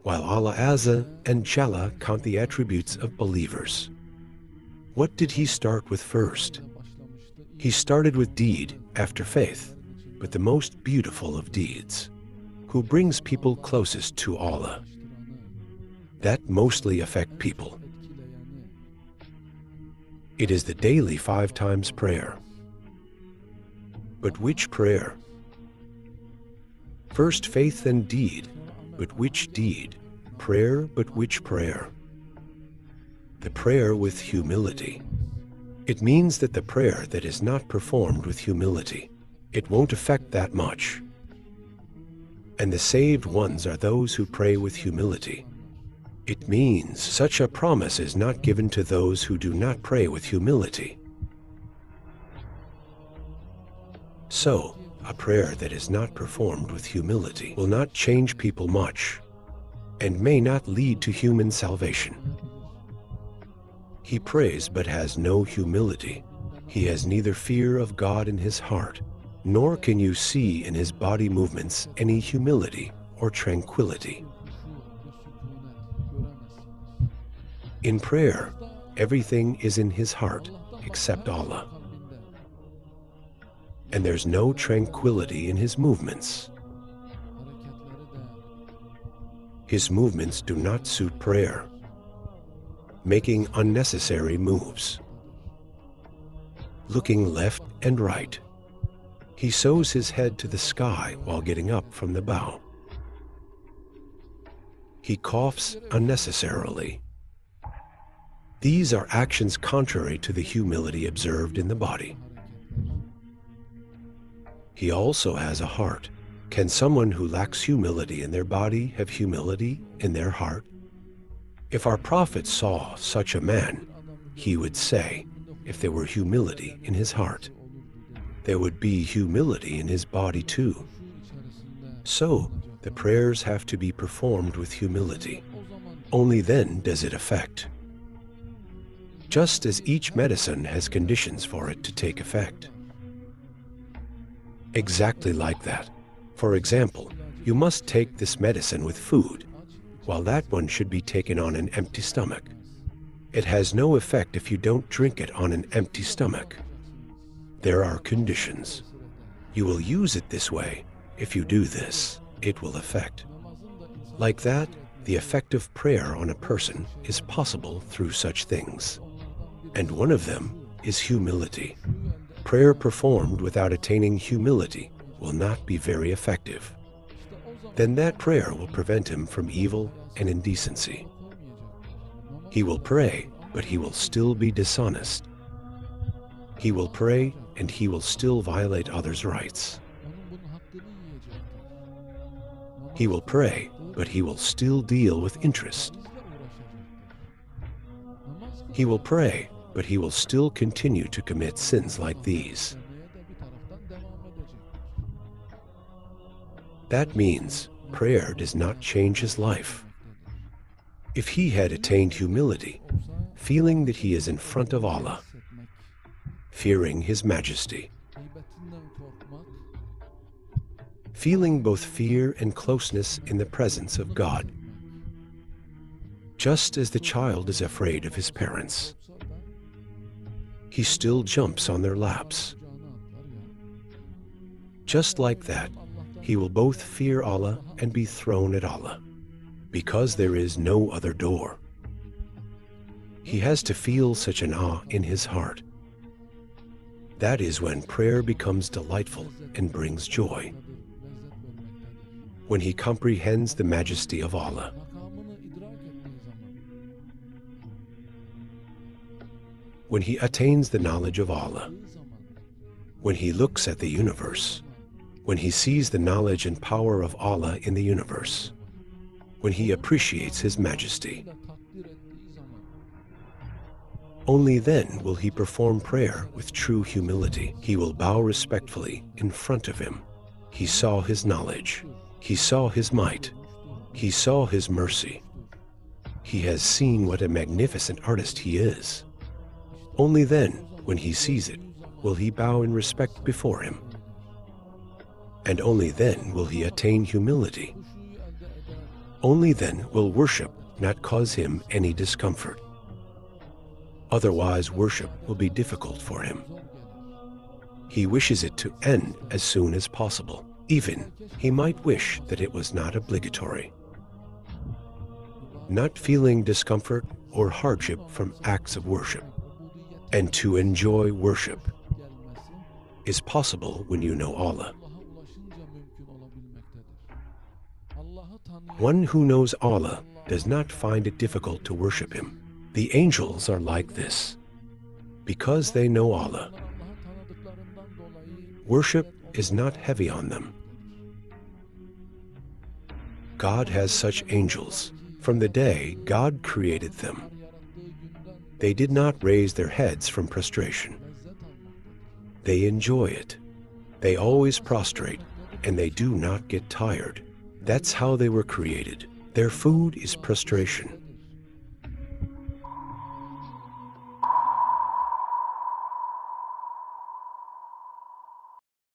while Allah Azza and Jalla count the attributes of believers. What did he start with first? He started with deed after faith, but the most beautiful of deeds, who brings people closest to Allah. That mostly affect people. It is the daily 5 times prayer. But which prayer? First faith and deed, but which deed? Prayer, but which prayer? The prayer with humility. It means that the prayer that is not performed with humility, it won't affect that much. And the saved ones are those who pray with humility. It means such a promise is not given to those who do not pray with humility. So, a prayer that is not performed with humility will not change people much, and may not lead to human salvation. He prays but has no humility. He has neither fear of God in his heart, nor can you see in his body movements any humility or tranquility. In prayer, everything is in his heart except Allah. And there's no tranquility in his movements. His movements do not suit prayer, making unnecessary moves, looking left and right. He sows his head to the sky while getting up from the bow. He coughs unnecessarily. These are actions contrary to the humility observed in the body. He also has a heart. Can someone who lacks humility in their body have humility in their heart? If our prophet saw such a man, he would say, if there were humility in his heart, there would be humility in his body too. So, the prayers have to be performed with humility. Only then does it affect. Just as each medicine has conditions for it to take effect. Exactly like that. For example, you must take this medicine with food, while that one should be taken on an empty stomach. It has no effect if you don't drink it on an empty stomach. There are conditions. You will use it this way. If you do this, it will affect. Like that, the effect of prayer on a person is possible through such things. And one of them is humility. Prayer performed without attaining humility will not be very effective. Then that prayer will prevent him from evil and indecency. He will pray, but he will still be dishonest. He will pray, and he will still violate others' rights. He will pray, but he will still deal with interest. He will pray, but he will still continue to commit sins like these. That means prayer does not change his life. If he had attained humility, feeling that he is in front of Allah, fearing his majesty, feeling both fear and closeness in the presence of God, just as the child is afraid of his parents, he still jumps on their laps. Just like that, he will both fear Allah and be thrown at Allah, because there is no other door. He has to feel such an awe in his heart. That is when prayer becomes delightful and brings joy. When he comprehends the majesty of Allah. When he attains the knowledge of Allah. When he looks at the universe. When he sees the knowledge and power of Allah in the universe. When he appreciates his majesty. Only then will he perform prayer with true humility. He will bow respectfully in front of him. He saw his knowledge. He saw his might. He saw his mercy. He has seen what a magnificent artist he is. Only then, when he sees it, will he bow in respect before him. And only then will he attain humility. Only then will worship not cause him any discomfort. Otherwise, worship will be difficult for him. He wishes it to end as soon as possible. Even, he might wish that it was not obligatory. Not feeling discomfort or hardship from acts of worship, and to enjoy worship, is possible when you know Allah. One who knows Allah does not find it difficult to worship him. The angels are like this. Because they know Allah, worship is not heavy on them. God has such angels from the day God created them. They did not raise their heads from prostration. They enjoy it. They always prostrate, and they do not get tired. That's how they were created. Their food is prostration.